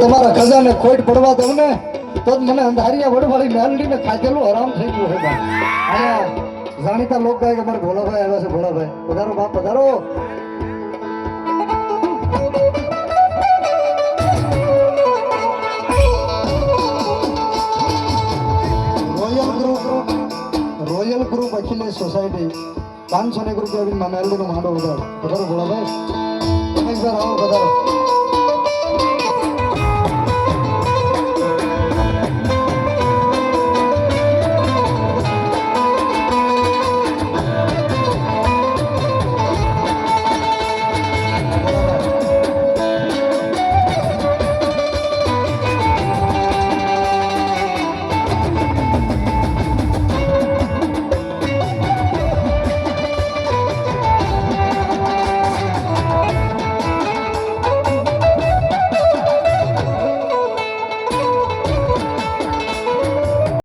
તમારા ખજાને ખોટ પડવા દઉં ને તો મને અંધારિયા વડવાળી મેલડીને ખાધેલું આરામ થઈ ગયું હોય અહીંયા જાણીતા લોક ગાય કે મારા ભોલાભાઈ આવ્યા છે. ભોલાભાઈ પધારો બાપ પધારો. રોયલ ગ્રુપ અખિલેશ સોસાયટી 500 રૂપિયા મેલડીનો માંડો વધારો. પધારો ભોલાભાઈ. રમેશભાઈ રાવણ પધારો.